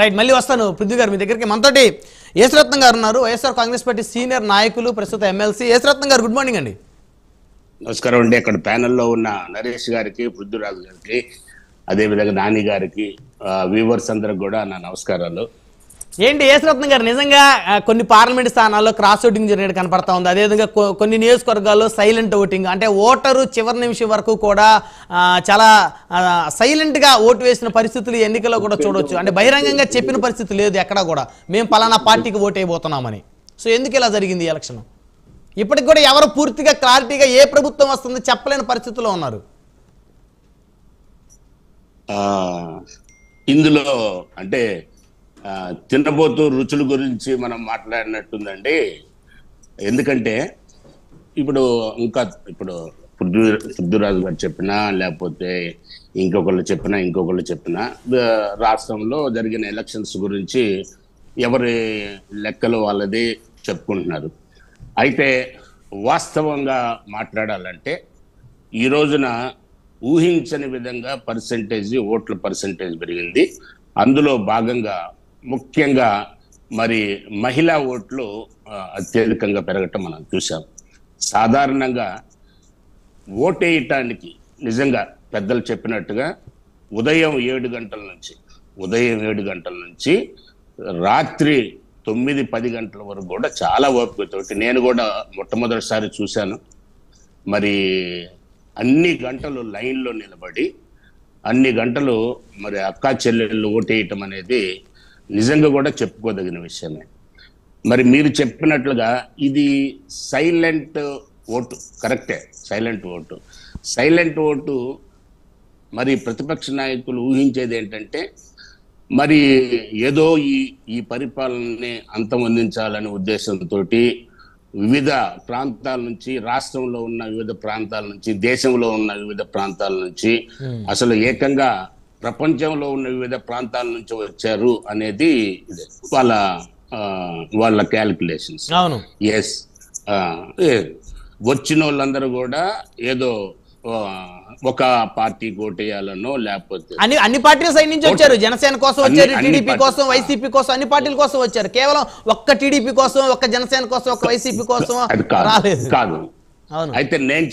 Right, మళ్ళీ వస్తాను పృథ్వీ గారు మీ దగ్గరికి. మనతోటి యేసరత్నం గారు ఉన్నారు, వైఎస్ఆర్ కాంగ్రెస్ పార్టీ సీనియర్ నాయకులు, ప్రస్తుత ఎమ్మెల్సీ. యేసరత్నం గారు, గుడ్ మార్నింగ్ అండి. నమస్కారం అండి. అక్కడ ప్యానెల్లో ఉన్న నరేష్ గారికి, పృథ్వీరాజు గారికి, అదేవిధంగా నాని గారికి, వ్యూవర్స్ అందరికి కూడా నా నమస్కారాలు. ఏంటి యేసరత్నం గారు, నిజంగా కొన్ని పార్లమెంట్ స్థానాల్లో క్రాస్ ఓటింగ్ జరిగినట్టు కనపడతా ఉంది. అదేవిధంగా కొన్ని నియోజకవర్గాల్లో సైలెంట్ ఓటింగ్, అంటే ఓటరు చివరి నిమిషం వరకు కూడా చాలా సైలెంట్ గా ఓటు వేసిన పరిస్థితులు ఎన్నికల్లో కూడా చూడొచ్చు. అంటే బహిరంగంగా చెప్పిన పరిస్థితి లేదు ఎక్కడా కూడా, మేము పలానా పార్టీకి ఓటు వేయబోతున్నామని. సో ఎందుకు ఇలా జరిగింది ఈ ఎలక్షన్? ఇప్పటికి కూడా ఎవరు పూర్తిగా క్లారిటీగా ఏ ప్రభుత్వం వస్తుంది చెప్పలేని పరిస్థితిలో ఉన్నారు. ఇందులో అంటే తినబోతూ రుచుల గురించి మనం మాట్లాడినట్టుందండి. ఎందుకంటే ఇప్పుడు పృథ్వీరాజు గారు చెప్పినా, లేకపోతే ఇంకొకళ్ళు చెప్పినా రాష్ట్రంలో జరిగిన ఎలక్షన్స్ గురించి ఎవరి లెక్కలు వాళ్ళది చెప్పుకుంటున్నారు. అయితే వాస్తవంగా మాట్లాడాలంటే ఈ రోజున ఊహించని విధంగా ఓట్ల పర్సెంటేజ్ పెరిగింది. అందులో భాగంగా ముఖ్యంగా మరి మహిళా ఓట్లు అత్యధికంగా పెరగటం మనం చూసాం. సాధారణంగా ఓటేయటానికి నిజంగా పెద్దలు చెప్పినట్టుగా ఉదయం 7 గంటల నుంచి రాత్రి 9-10 గంటల వరకు కూడా చాలా ఓపికతోటి నేను కూడా మొట్టమొదటిసారి చూశాను. మరి అన్ని గంటలు లైన్లో నిలబడి అన్ని గంటలు మరి అక్కా చెల్లెళ్ళు ఓటేయటం అనేది నిజంగా కూడా చెప్పుకోదగిన విషయమే. మరి మీరు చెప్పినట్లుగా ఇది సైలెంట్ ఓటు, కరెక్టే. సైలెంట్ ఓటు మరి ప్రతిపక్ష నాయకులు ఊహించేది ఏంటంటే మరి ఏదో ఈ పరిపాలనని అంతమొందించాలనే ఉద్దేశంతో వివిధ ప్రాంతాల నుంచి, రాష్ట్రంలో ఉన్న వివిధ ప్రాంతాల నుంచి, దేశంలో ఉన్న వివిధ ప్రాంతాల నుంచి, అసలు ఏకంగా ప్రపంచంలో ఉన్న వివిధ ప్రాంతాల నుంచి వచ్చారు అనేది వాళ్ళ క్యాలిక్యులేషన్స్. ఎస్, వచ్చిన వాళ్ళందరూ కూడా ఏదో ఒక పార్టీ ఓటేయాలనో, లేకపోతే అన్ని పార్టీల సైడ్ నుంచి వచ్చారు. జనసేన కోసం వచ్చారు, టీడీపీ కోసం, వైసీపీ కోసం, అన్ని పార్టీల కోసం వచ్చారు. కేవలం ఒక్క టీడీపీ కోసం, ఒక్క జనసేన కోసం, ఒక్క వైసీపీ కోసం కాదు. అయితే నేను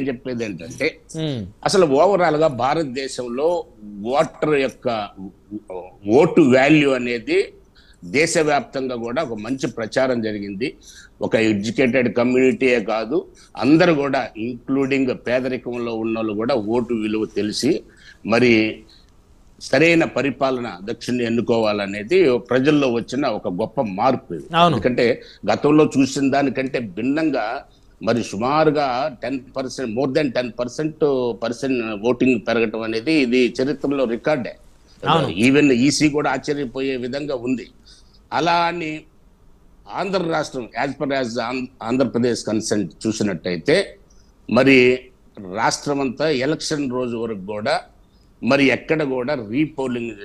చెప్పేది ఏంటంటే అసలు ఓవరాల్ గా భారతదేశంలో ఓటర్ యొక్క ఓటు వాల్యూ అనేది దేశవ్యాప్తంగా కూడా ఒక మంచి ప్రచారం జరిగింది. ఒక ఎడ్యుకేటెడ్ కమ్యూనిటీయే కాదు, అందరూ కూడా ఇంక్లూడింగ్ పేదరికంలో ఉన్న వాళ్ళు కూడా ఓటు విలువ తెలిసి మరి సరైన పరిపాలన దక్షిణ ఎన్నుకోవాలనేది ప్రజల్లో వచ్చిన ఒక గొప్ప మార్పు. ఎందుకంటే గతంలో చూసిన దానికంటే భిన్నంగా మరి సుమారుగా 10%, మోర్ దెన్ 10% ఓటింగ్ పెరగటం అనేది ఇది చరిత్రలో రికార్డే. ఈవెన్ ఈసీ కూడా ఆశ్చర్యపోయే విధంగా ఉంది. అలా అని ఆంధ్ర రాష్ట్రం ఆంధ్రప్రదేశ్ కన్సెంట్ చూసినట్టయితే మరి రాష్ట్రం అంతా ఎలక్షన్ రోజు వరకు కూడా మరి ఎక్కడ కూడా రీపోలింగ్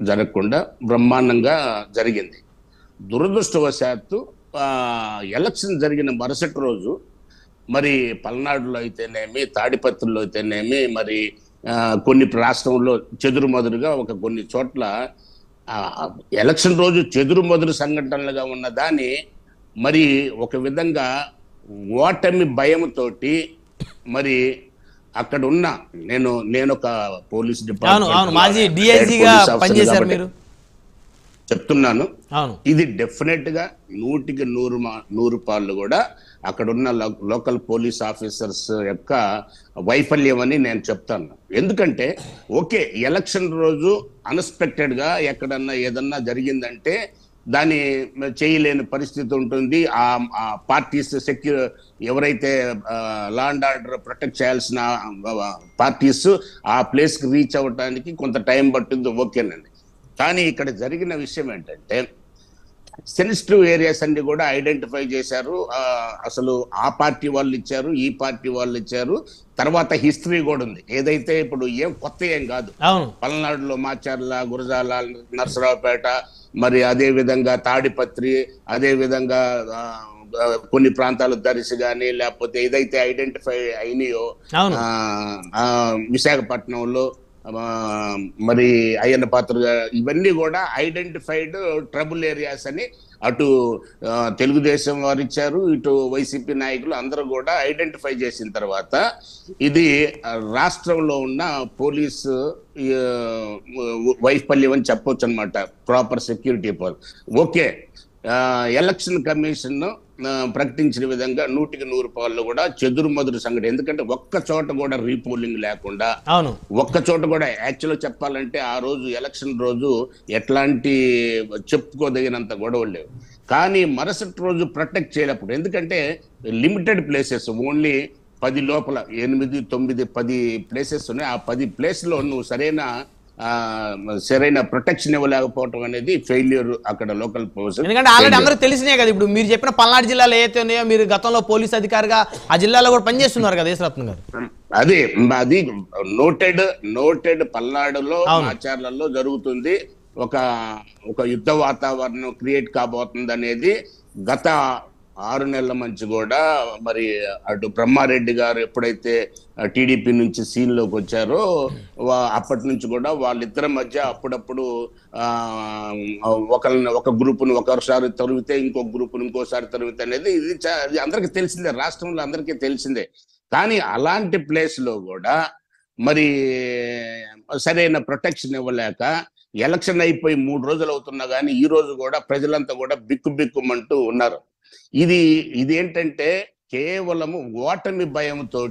జరగకుండా బ్రహ్మాండంగా జరిగింది. దురదృష్టవశాత్తు ఎలక్షన్ జరిగిన మరుసటి రోజు మరి పల్నాడులో అయితేనేమి, తాడిపత్రిలో అయితేనేమి, మరి కొన్ని రాష్ట్రంలో చెదురుమదురుగా కొన్ని చోట్ల ఎలక్షన్ రోజు చెదురుమదురు సంఘటనలుగా ఉన్న దాన్ని మరి ఒక విధంగా ఓటమి భయంతోటి మరి అక్కడ ఉన్న నేను ఒక పోలీస్ డిపార్ట్మెంట్ చెప్తున్నాను, ఇది డెఫినెట్ గా 100% పాళ్ళు కూడా అక్కడ ఉన్న లోకల్ పోలీస్ ఆఫీసర్స్ యొక్క వైఫల్యం అని నేను చెప్తాను. ఎందుకంటే ఓకే, ఎలక్షన్ రోజు అన్ఎక్స్పెక్టెడ్ గా ఎక్కడన్నా ఏదన్నా జరిగిందంటే దాన్ని చేయలేని పరిస్థితి ఉంటుంది. ఆ పార్టీస్ ఎవరైతే లా అండ్ ఆర్డర్ ప్రొటెక్ట్ చేయాల్సిన పార్టీస్ ఆ ప్లేస్ కి రీచ్ అవ్వడానికి కొంత టైం పట్టింది, ఓకేనండి. కానీ ఇక్కడ జరిగిన విషయం ఏంటంటే సెన్సిటివ్ ఏరియాస్ అన్ని కూడా ఐడెంటిఫై చేశారు. అసలు ఆ పార్టీ వాళ్ళు ఇచ్చారు, ఈ పార్టీ వాళ్ళు ఇచ్చారు. తర్వాత హిస్టరీ కూడా ఉంది. ఏదైతే ఇప్పుడు కొత్త ఏం కాదు. పల్నాడులో మాచర్ల, గురజాల, నర్సరావుపేట, మరి అదే విధంగా తాడిపత్రి, అదే విధంగా కొన్ని ప్రాంతాలు దర్శి కానీ, లేకపోతే ఏదైతే ఐడెంటిఫై అయినాయో విశాఖపట్నంలో మరి అయ్యన్న పాత్ర ఇవన్నీ కూడా ఐడెంటిఫైడ్ ట్రబుల్ ఏరియాస్ అని అటు తెలుగుదేశం వారు ఇచ్చారు, ఇటు వైసీపీ నాయకులు అందరూ కూడా ఐడెంటిఫై చేసిన తర్వాత ఇది రాష్ట్రంలో ఉన్న పోలీసు వైఫల్యం అని చెప్పొచ్చు అనమాట. Proper security okay. Election commission ప్రకటించిన విధంగా 100% కూడా చెదురుమదురు సంఘటన. ఎందుకంటే ఒక్క చోట కూడా రీపోలింగ్ లేకుండా, ఒక్క చోట కూడా యాక్చువల్గా చెప్పాలంటే ఆ రోజు ఎలక్షన్ రోజు ఎట్లాంటి చెప్పుకోదగినంత గొడవలు లేవు. కానీ మరుసటి రోజు ప్రొటెక్ట్ చేయలేప్పుడు, ఎందుకంటే లిమిటెడ్ ప్లేసెస్, ఓన్లీ 10 లోపల 8, 9, 10 ప్లేసెస్ ఉన్నాయి. ఆ 10 ప్లేస్లో నువ్వు సరైన ప్రొటెక్షన్ ఇవ్వలేకపోవటం అనేది ఫెయిల్యూర్ అక్కడ లోకల్ పోలీసు. ఎందుకంటే ఆల్రెడీ అందరికి తెలిసినాయి కదా. ఇప్పుడు మీరు చెప్పిన పల్నాడు జిల్లాలో ఏదైతే ఉన్నాయో, మీరు గతంలో పోలీస్ అధికారిగా ఆ జిల్లాలో కూడా పనిచేస్తున్నారు కదా యేసరత్నం గారు. అది నోటెడ్ పల్నాడులో ఆచారాలలో జరుగుతుంది. ఒక యుద్ధ వాతావరణం క్రియేట్ కాబోతుంది అనేది గత 6 నెలల నుంచి కూడా మరి అటు బ్రహ్మారెడ్డి గారు ఎప్పుడైతే టీడీపీ నుంచి సీన్లోకి వచ్చారో అప్పటి నుంచి కూడా వాళ్ళిద్దరి మధ్య అప్పుడప్పుడు ఒక గ్రూపును ఒకసారి తరిగితే ఇంకొక గ్రూపును ఇంకోసారి తరిగితే అనేది ఇది అందరికీ తెలిసిందే, రాష్ట్రంలో అందరికీ తెలిసిందే. కానీ అలాంటి ప్లేస్లో కూడా మరి సరైన ప్రొటెక్షన్ ఇవ్వలేక ఎలక్షన్ అయిపోయి 3 రోజులు అవుతున్నా కానీ ఈ రోజు కూడా ప్రజలంతా కూడా బిక్కుమంటూ ఉన్నారు. ఇది ఏంటంటే కేవలము ఓటమి భయంతో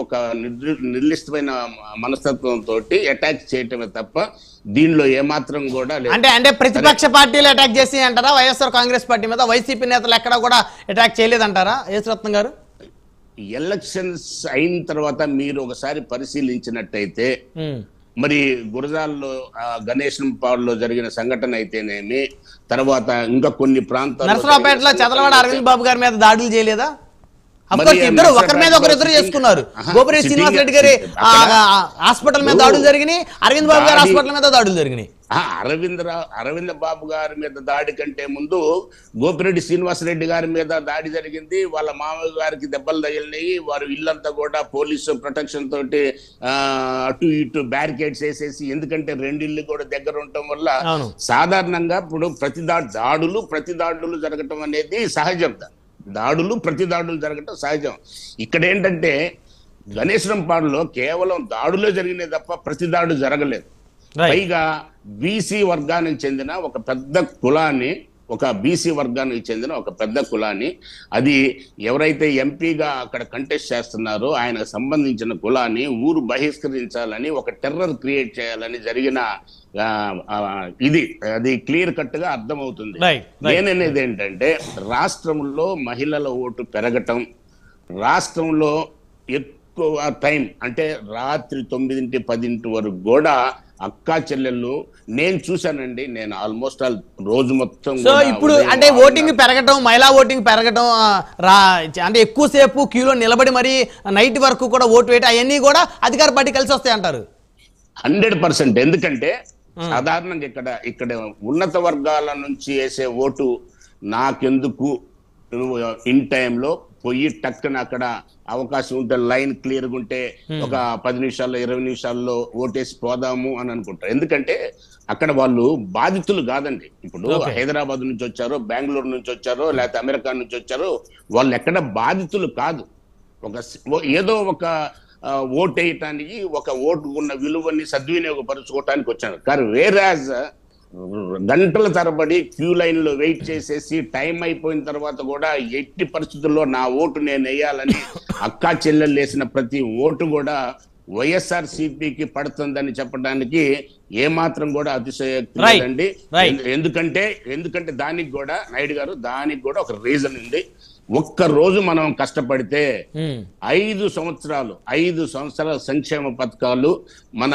ఒక నిర్దిష్టమైన మనస్తత్వంతో అటాక్ చేయటమే తప్ప దీనిలో ఏమాత్రం కూడా లేదు. అంటే ప్రతిపక్ష పార్టీలు అటాక్ చేసి అంటారా? వైఎస్ఆర్ కాంగ్రెస్ పార్టీ మీద వైసీపీ నేతలు ఎక్కడా కూడా అటాక్ చేయలేదంటారా యేసరత్నం గారు? ఎలక్షన్స్ అయిన తర్వాత మీరు ఒకసారి పరిశీలించినట్టయితే మరి గురజాల్లో గణేశం పాడులో జరిగిన సంఘటన అయితేనేమి, తర్వాత ఇంకా కొన్ని ప్రాంతాల్లో నరసరావుపేటలో చదలవాడ అరవింద్ బాబు గారి మీద దాడులు చేయలేదా? ఇద్దరు ఒకరి మీద ఒకరు చేసుకున్నారు. గోపిరెడ్డి శ్రీనివాస్ రెడ్డి గారి హాస్పిటల్ మీద దాడులు జరిగినాయి, అరవింద్ బాబు గారి హాస్పిటల్ మీద దాడులు జరిగినాయి. అరవింద్ బాబు గారి మీద దాడి కంటే ముందు గోపిరెడ్డి శ్రీనివాస్ రెడ్డి గారి మీద దాడి జరిగింది. వాళ్ళ మామయ్య గారికి దెబ్బలు తగిలినాయి. వారు ఇల్లంతా కూడా పోలీసు ప్రొటెక్షన్ తోటి అటు ఇటు బ్యారికేడ్స్ వేసేసి, ఎందుకంటే 2 ఇళ్ళు కూడా దగ్గర ఉండటం వల్ల సాధారణంగా ఇప్పుడు ప్రతి దాడులు జరగటం అనేది సహజం. ప్రతి దాడులు జరగటం సహజం. ఇక్కడ ఏంటంటే గణేశ్వరంపాడులో కేవలం దాడులే జరిగినాయి తప్ప ప్రతి దాడు జరగలేదు. పైగా బీసీ వర్గానికి చెందిన ఒక పెద్ద కులాన్ని అది ఎవరైతే ఎంపీగా అక్కడ కంటెస్ట్ చేస్తున్నారో ఆయనకు సంబంధించిన కులాన్ని ఊరు బహిష్కరించాలని, ఒక టెర్రర్ క్రియేట్ చేయాలని జరిగిన అది క్లియర్ కట్ గా అర్థమవుతుంది. నేననేది ఏంటంటే రాష్ట్రంలో మహిళల ఓటు పెరగటం, రాష్ట్రంలో ఎక్కువ టైం అంటే రాత్రి 9, 10 వరకు కూడా అక్కా చెల్లెళ్ళు నేను చూశానండి. నేను ఆల్మోస్ట్ రోజు మొత్తం. సో ఇప్పుడు అంటే ఓటింగ్ పెరగటం, మహిళా ఓటింగ్ పెరగటం, అంటే ఎక్కువసేపు క్యూలో నిలబడి మరి నైట్ వరకు కూడా ఓటు వేయటం, అవన్నీ కూడా అధికార పార్టీ కలిసి వస్తాయి అంటారు. 100%. ఎందుకంటే సాధారణంగా ఇక్కడ ఉన్నత వర్గాల నుంచి వేసే ఓటు నాకెందుకు ఇన్ టైంలో పోయి టక్కున అక్కడ అవకాశం ఉంటే లైన్ క్లియర్గా ఉంటే ఒక 10 నిమిషాల్లో 20 నిమిషాల్లో ఓటేసి పోదాము అని అనుకుంటారు. ఎందుకంటే అక్కడ వాళ్ళు బాధితులు కాదండి. ఇప్పుడు హైదరాబాద్ నుంచి వచ్చారో, బెంగళూరు నుంచి వచ్చారో, లేకపోతే అమెరికా నుంచి వచ్చారో, వాళ్ళు ఎక్కడ బాధితులు కాదు. ఏదో ఒక ఓటు వేయటానికి, ఒక ఓటు ఉన్న విలువని సద్వినియోగపరుచుకోవటానికి వచ్చారు. కానీ వేరాజ్ గంటల తరబడి క్యూ లైన్ లో వెయిట్ చేసేసి టైం అయిపోయిన తర్వాత కూడా ఎట్టి పరిస్థితుల్లో నా ఓటు నేను వేయాలని అక్కా చెల్లెలు వేసిన ప్రతి ఓటు కూడా వైఎస్ఆర్ సిపికి పడుతుందని చెప్పడానికి ఏమాత్రం కూడా అతిశయోక్తి లేదండి. ఎందుకంటే దానికి కూడా నాయుడు గారు, దానికి కూడా ఒక రీజన్ ఉంది. ఒక్క రోజు మనం కష్టపడితే 5 సంవత్సరాల సంక్షేమ పథకాలు మన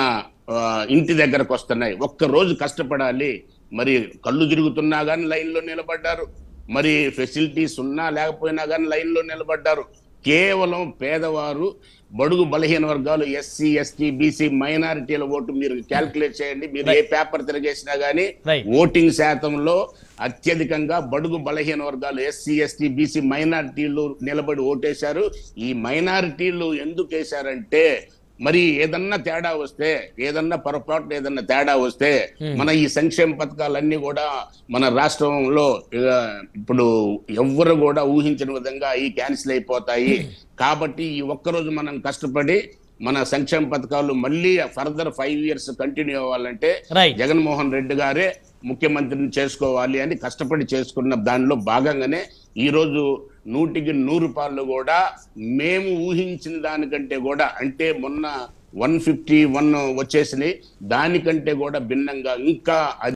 ఇంటి దగ్గరకు వస్తున్నాయి. ఒక్క రోజు కష్టపడాలి. మరి కళ్ళు తిరుగుతున్నా కానీ లైన్లో నిలబడ్డారు, మరి ఫెసిలిటీస్ ఉన్నా లేకపోయినా కానీ లైన్లో నిలబడ్డారు. కేవలం పేదవారు, బడుగు బలహీన వర్గాలు, ఎస్సీ, ఎస్టీ, బీసీ, మైనారిటీల ఓటు మీరు క్యాల్కులేట్ చేయండి. మీరు ఏ పేపర్ తిరిగేసినా గానీ ఓటింగ్ శాతంలో అత్యధికంగా బడుగు బలహీన వర్గాలు, ఎస్సీ, ఎస్టీ, బీసీ, మైనారిటీలు నిలబడి ఓటేశారు. ఈ మైనారిటీలు ఎందుకు వేశారంటే మరి ఏదన్నా తేడా వస్తే, ఏదన్నా పొరపాటు ఏదన్నా తేడా వస్తే మన ఈ సంక్షేమ పథకాలన్నీ కూడా మన రాష్ట్రంలో ఇప్పుడు ఎవ్వరు కూడా ఊహించిన విధంగా ఈ క్యాన్సిల్ అయిపోతాయి. కాబట్టి ఈ ఒక్కరోజు మనం కష్టపడి మన సంక్షేమ పథకాలు మళ్ళీ ఫర్దర్ 5 years కంటిన్యూ అవ్వాలంటే జగన్మోహన్ రెడ్డి గారే ముఖ్యమంత్రిని చేసుకోవాలి అని కష్టపడి చేసుకున్న దానిలో భాగంగానే ఈ రోజు 100% కూడా మేము ఊహించిన దానికంటే కూడా, అంటే మొన్న 151 వచ్చేసినాయి, దానికంటే కూడా భిన్నంగా ఇంకా